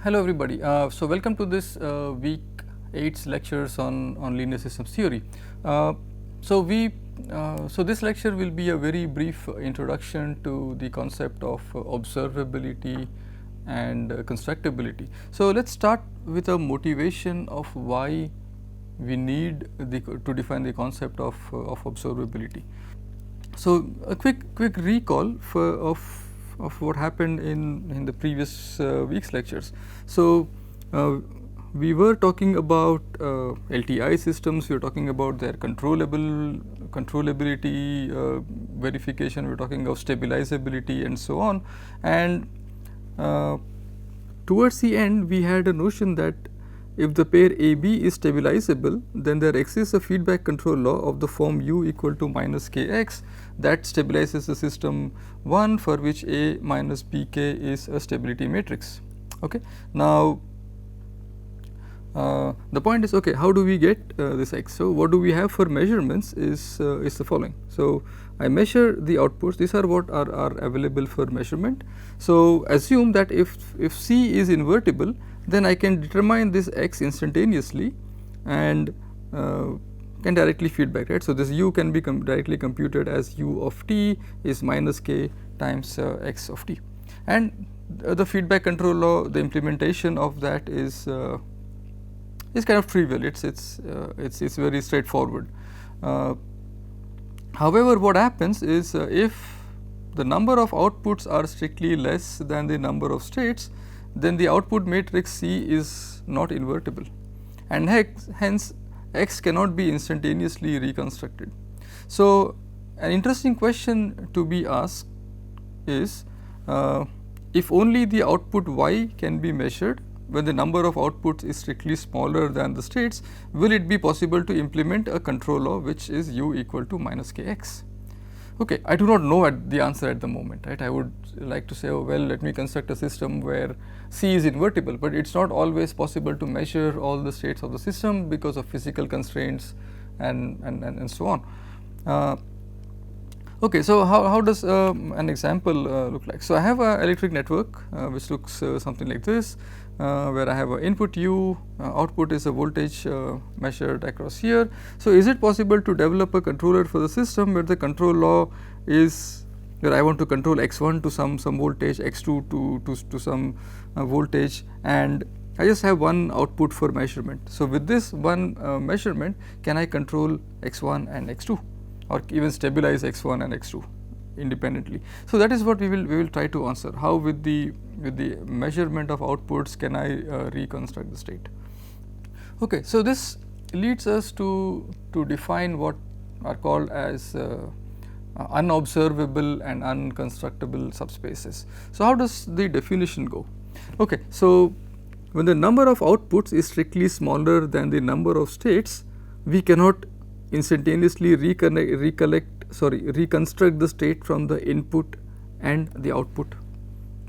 Hello everybody. So welcome to this week 8's lectures on linear systems theory. So this lecture will be a very brief introduction to the concept of observability and constructibility. So let's start with a motivation of why we need to define the concept of observability. So a quick recall of what happened in the previous week's lectures. So we were talking about LTI systems. We were talking about their controllability verification. We were talking of stabilizability and so on. And towards the end, we had a notion that if the pair AB is stabilizable, then there exists a feedback control law of the form U equal to minus Kx that stabilizes the system 1 for which A minus Bk is a stability matrix. Okay. Now, the point is, okay, how do we get this X? So, what do we have for measurements is the following. So, I measure the outputs. These are what are available for measurement. So, assume that if C is invertible, then I can determine this X instantaneously and can directly feedback, right. So, this U can be directly computed as U of t is minus k times X of t, and the feedback control law, the implementation of that is kind of trivial. It's very straightforward. However, what happens is if the number of outputs are strictly less than the number of states, then the output matrix C is not invertible, and hence X cannot be instantaneously reconstructed. So, an interesting question to be asked is if only the output Y can be measured when the number of outputs is strictly smaller than the states, will it be possible to implement a control law which is U equal to minus Kx? Okay, I do not know the answer at the moment, right. I would like to say, oh well, let me construct a system where C is invertible, but it is not always possible to measure all the states of the system because of physical constraints and so on. Okay, so how does an example look like? So, I have an electric network which looks something like this, where I have an input U, output is a voltage measured across here. So, is it possible to develop a controller for the system where the control law is where I want to control x1 to some voltage, x2 to some voltage, and I just have one output for measurement. So, with this one measurement, can I control x1 and x2, or even stabilize x1 and x2 independently? So, that is what we will try to answer. How with the measurement of outputs can I reconstruct the state? Okay, so this leads us to define what are called as unobservable and unconstructible subspaces. So, how does the definition go? Okay, so when the number of outputs is strictly smaller than the number of states, we cannot instantaneously reconstruct the state from the input and the output,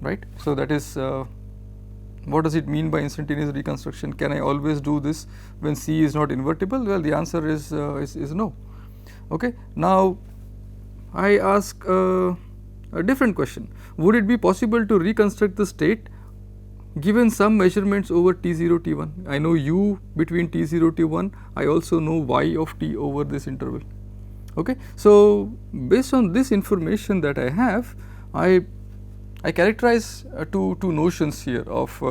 right. So, that is what does it mean by instantaneous reconstruction? Can I always do this when C is not invertible? Well, the answer is no. Okay. Now, I ask a different question. Would it be possible to reconstruct the state given some measurements over T0, T1? I know U between T0, T1, I also know Y of T over this interval. Okay. So, based on this information that I have, I characterize two notions here of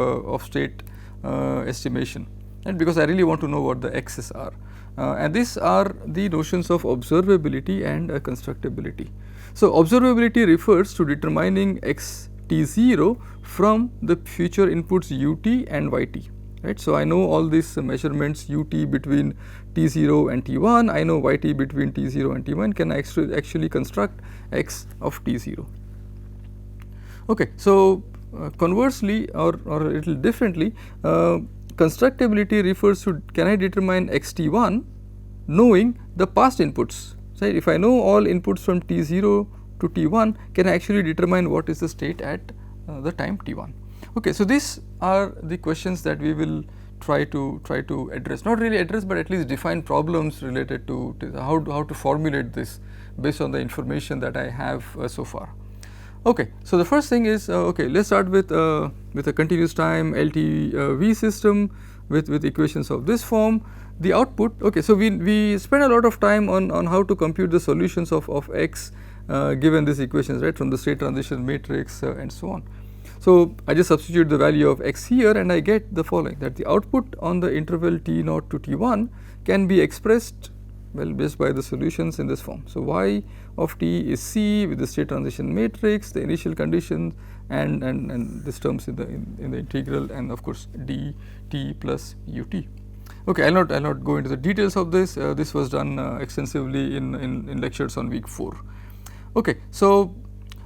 state estimation, and because I really want to know what the X's are. And these are the notions of observability and constructibility. So, observability refers to determining X T0 from the future inputs ut and yt, right. So, I know all these measurements ut between T0 and T1, I know yt between T0 and T1, can I actually construct X of T0. Okay. So, conversely or a little differently, constructibility refers to can I determine xt1 knowing the past inputs, right. If I know all inputs from T0 to T1, can I actually determine what is the state at the time T1. Okay. So, these are the questions that we will try to address, not really address, but at least define problems related to how to formulate this based on the information that I have so far. Okay, so the first thing is okay. Let's start with a continuous time LTV system with equations of this form. The output. Okay, so we spend a lot of time on how to compute the solutions of x given these equations, right, from the state transition matrix and so on. So I just substitute the value of x here and I get the following, that the output on the interval t0 to t1 can be expressed, well, based by the solutions in this form. So y of t is c with the state transition matrix, the initial conditions, and this terms in the integral, and of course dt plus ut. Okay, I'll not go into the details of this. This was done extensively in lectures on week 4. Okay, so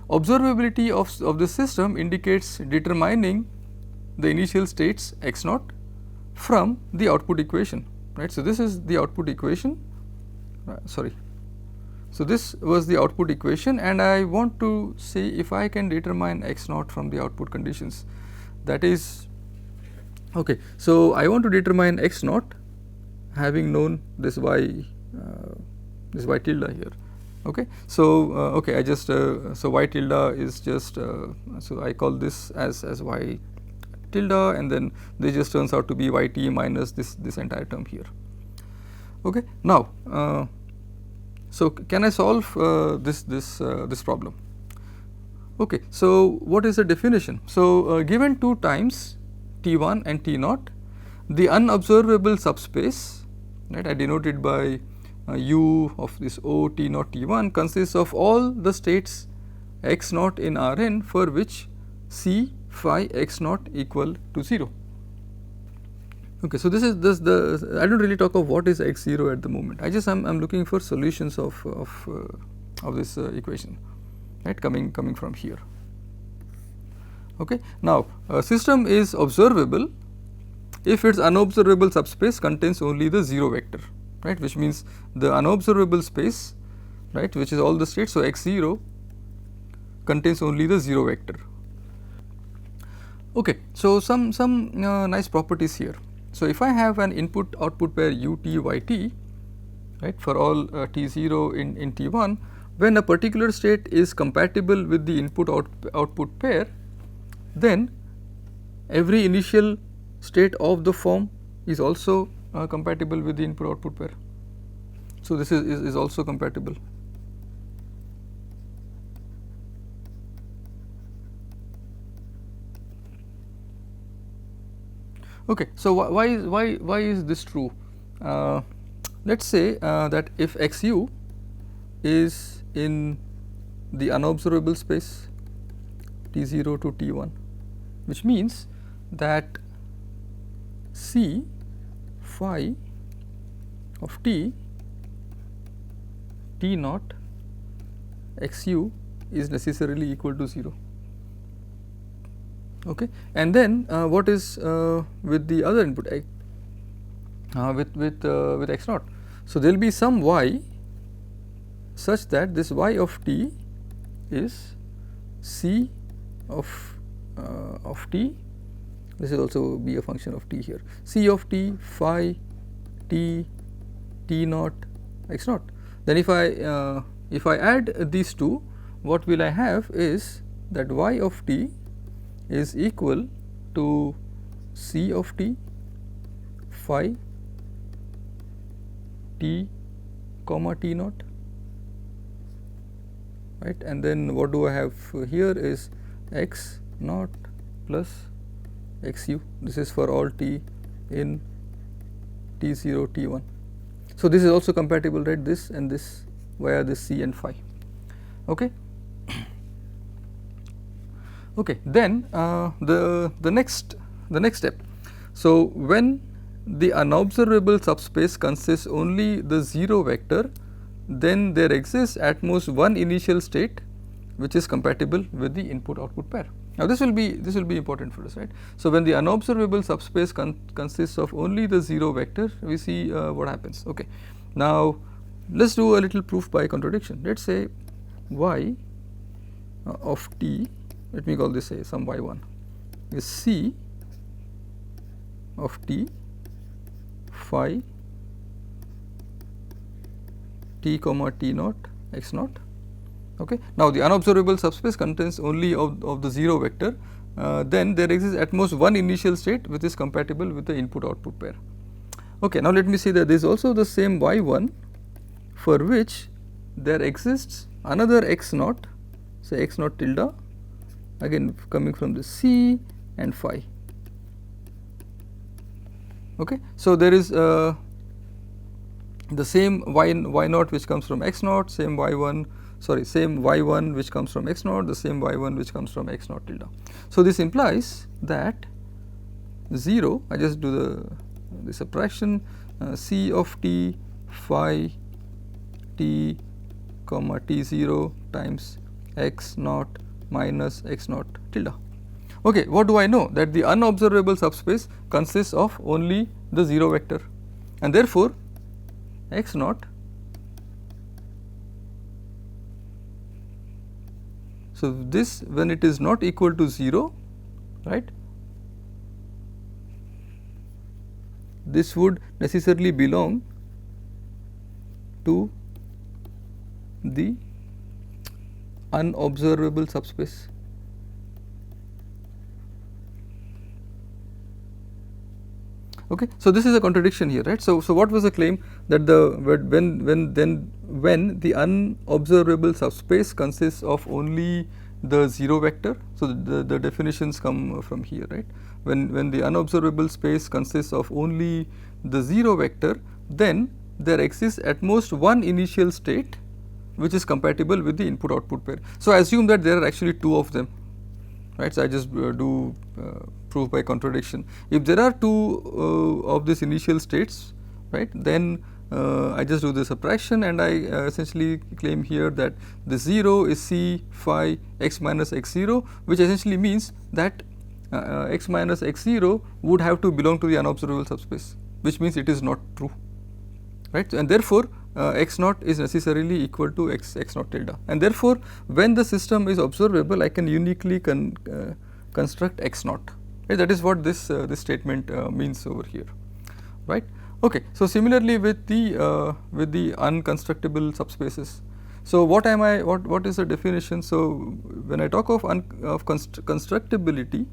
observability of this system indicates determining the initial states x naught from the output equation, right. So this is the output equation. Sorry. So this was the output equation, and I want to see if I can determine x naught from the output conditions. That is, okay. So I want to determine x naught having known this y tilde here. Okay. So okay, I just so y tilde is just so I call this as y tilde, and then this just turns out to be yt minus this entire term here. Okay. Now so can I solve this problem? Okay. So what is the definition? So given two times t1 and t0, the unobservable subspace, right, I denote it by u of this O t0 t1, consists of all the states x naught in Rn for which c phi x naught equal to 0. Okay, so this is the I don't really talk of what is x0 at the moment. I just I'm looking for solutions of this equation, right, coming from here. Okay. Now a system is observable if its unobservable subspace contains only the 0 vector, right, which means the unobservable space, right, which is all the states. So x0 contains only the 0 vector. Okay, so some nice properties here. So if I have an input output pair ut yt, right, for all t0 in t1, when a particular state is compatible with the input output pair, then every initial state of the form is also compatible with the input output pair. So this is also compatible. Okay, so why is this true? Let's say that if xu is in the unobservable space t0 to t1, which means that c phi of t t0 xu is necessarily equal to 0. Okay, and then what is with the other input with x naught? So there will be some y such that this y of t is c of t. This will also be a function of t here. C of t phi t t0 x naught. Then if I add these two, what will I have is that y of t is equal to c of t phi t comma t0, right, and then what do I have here is x naught plus xu. This is for all t in t0 t1. So this is also compatible, right, this and this via this c and phi. Okay. Okay, then the next step. So when the unobservable subspace consists only the 0 vector, then there exists at most one initial state which is compatible with the input output pair. Now this will be important for us, right. So when the unobservable subspace consists of only the 0 vector, we see what happens. Okay. Now let's do a little proof by contradiction. Let's say y of t, let me call this some y1, is c of t phi t comma t0 x naught, Okay. Now, the unobservable subspace contains only of the 0 vector, then there exists at most one initial state which is compatible with the input output pair. Okay. Now, let me see that there is also the same y1 for which there exists another x naught, say x naught tilde, again coming from the C and phi. Okay. So, there is the same y naught which comes from x naught, same y1 which comes from x naught, the same y1 which comes from x naught tilde. So, this implies that 0, I just do the subtraction, C of t phi t comma t0 times x naught minus x naught tilde. Okay, what do I know? That the unobservable subspace consists of only the 0 vector, and therefore, x naught. So, this when it is not equal to 0, right, this would necessarily belong to the unobservable subspace. Okay. So, this is a contradiction here, right. So, what was the claim? That when the unobservable subspace consists of only the 0 vector. So, the definitions come from here, right. When the unobservable space consists of only the 0 vector, then there exists at most one initial state which is compatible with the input output pair. So, I assume that there are actually two of them, right. So, I just do proof by contradiction. If there are two of these initial states, right, then I just do the subtraction, and I essentially claim here that the 0 is C phi x minus x 0, which essentially means that x minus x 0 would have to belong to the unobservable subspace, which means it is not true, right. And therefore, x naught is necessarily equal to x naught tilde, and therefore, when the system is observable, I can uniquely construct x naught, right. That is what this statement means over here, right. Okay. So, similarly with the unconstructible subspaces. So, what is the definition? So, when I talk of constructibility,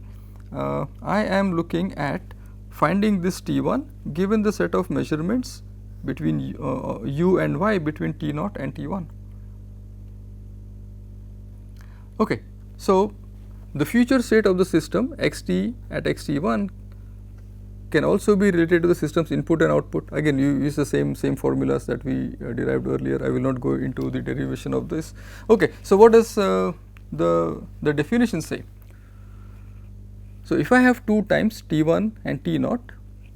I am looking at finding this T1 given the set of measurements between u and y between T0 and T1. Okay. So, the future state of the system xt at xt1 can also be related to the system's input and output. Again, you use the same formulas that we derived earlier. I will not go into the derivation of this. Okay. So, what does the definition say? So, if I have 2 times T1 and T0,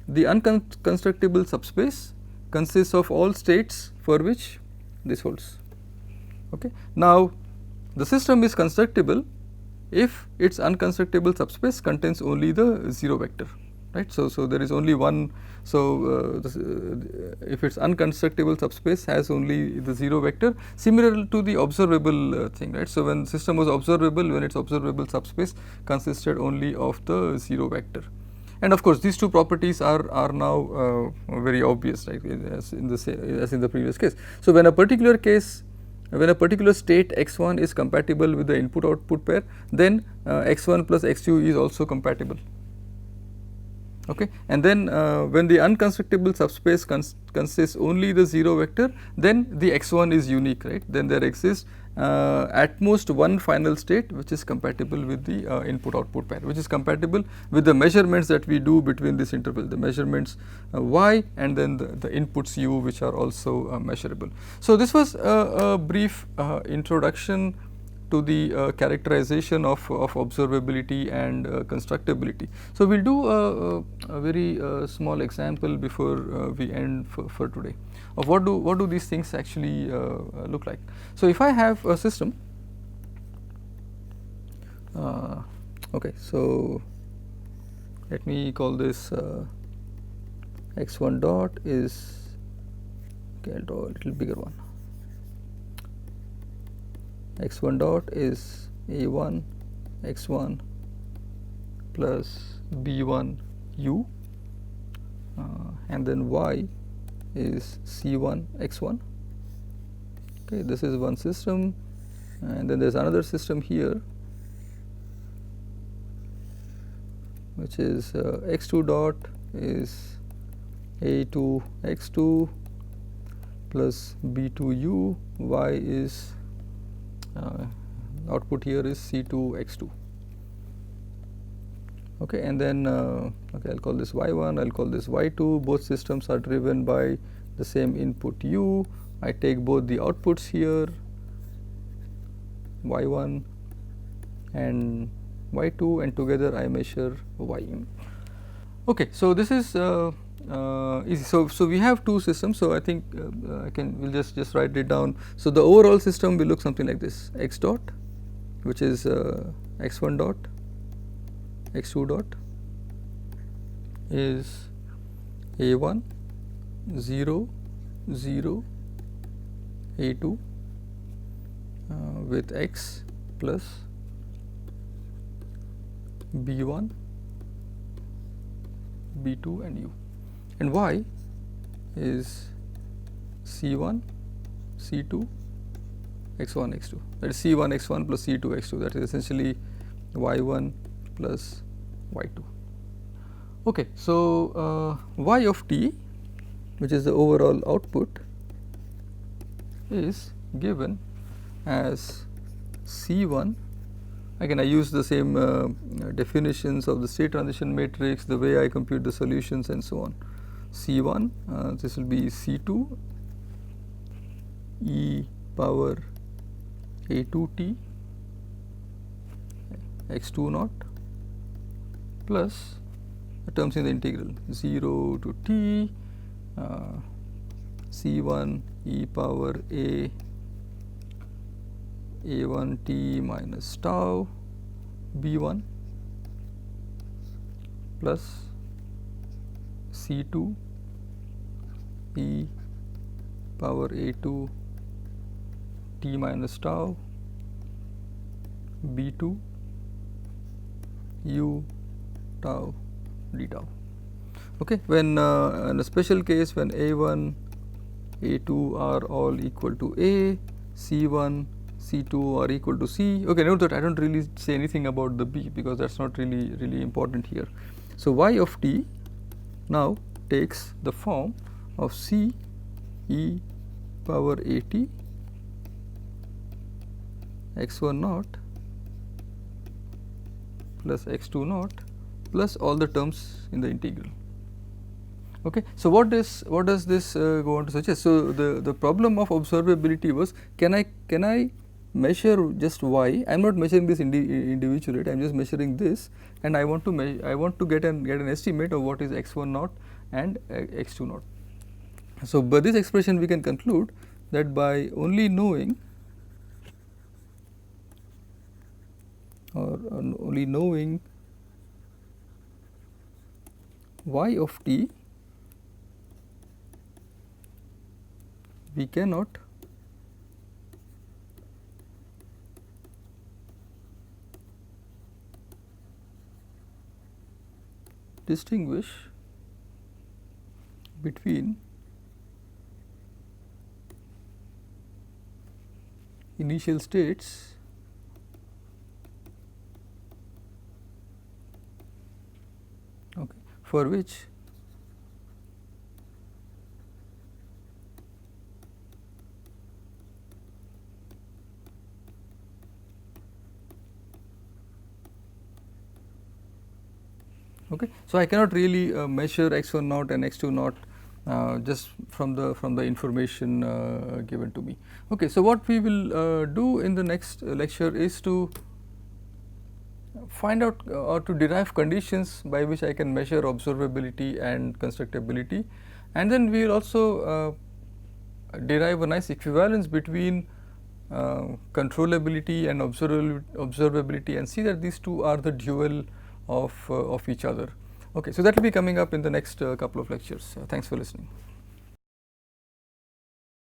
the unconstructible subspace consists of all states for which this holds. Okay. Now, the system is constructible if its unconstructible subspace contains only the 0 vector, right. So, there is only one. So, if its unconstructible subspace has only the 0 vector, similar to the observable thing, right. So, when system was observable, when its observable subspace consisted only of the 0 vector. And of course, these two properties are now very obvious, right, as in the previous case. So, when a particular state x1 is compatible with the input output pair, then x1 plus x2 is also compatible. Okay. And then when the unconstructible subspace consists only the 0 vector, then the x1 is unique, right. Then there exists at most one final state which is compatible with the input output pair, which is compatible with the measurements that we do between this interval, the measurements y and then the inputs u, which are also measurable. So, this was a brief introduction to the characterization of observability and constructibility. So, we will do a very small example before we end for today of what do these things actually look like. So, if I have a system, okay, so let me call this x1 dot is, okay, I will draw a little bigger one. X1 dot is A1 x1 plus B1 u, and then y is C1 x1. Okay, this is one system, and then there is another system here which is x2 dot is a2 x2 plus b2u, y is output here is c2 x2. Okay, and then okay, I'll call this y1, I'll call this y2. Both systems are driven by the same input u. I take both the outputs here, y1 and y2, and together I measure y. Okay, so this is easy. So we have two systems. So I think we'll just write it down. So the overall system will look something like this: x dot, which is x1 dot, x2 dot is a1 0 0 a2 with x plus b1 b2 and u, and y is c1 c2 x1 x2, that is c1 x1 plus c2 x2, that is essentially y1 plus y2. Okay, so y of t, which is the overall output, is given as c1. Again, I use the same definitions of the state transition matrix, the way I compute the solutions and so on. c1, this will be c2 e power a2t x2 naught plus the terms in the integral 0 to t c1 e power a1 t minus tau b1 plus c2 e power a2 t minus tau b2 u tau d tau. Okay, when in a special case, when a1 a2 are all equal to a, c1 c2 are equal to c. Okay, note that I don't really say anything about the b because that's not really important here. So y of t now takes the form of c e power at x1 naught plus x2 naught plus all the terms in the integral. Okay, so what does this go on to suggest? So the problem of observability was, can I measure just y? I am not measuring this individually. I am just measuring this, and I want to get an estimate of what is x1 naught and x2 naught. So by this expression we can conclude that by only knowing y of t, we cannot distinguish between initial states for which okay. So I cannot really measure x1 naught and x2 naught just from the information given to me. Okay, so what we will do in the next lecture is to find out or to derive conditions by which I can measure observability and constructability, and then we will also derive a nice equivalence between controllability and observability and see that these two are the dual of each other. Okay, so that will be coming up in the next couple of lectures. Thanks for listening.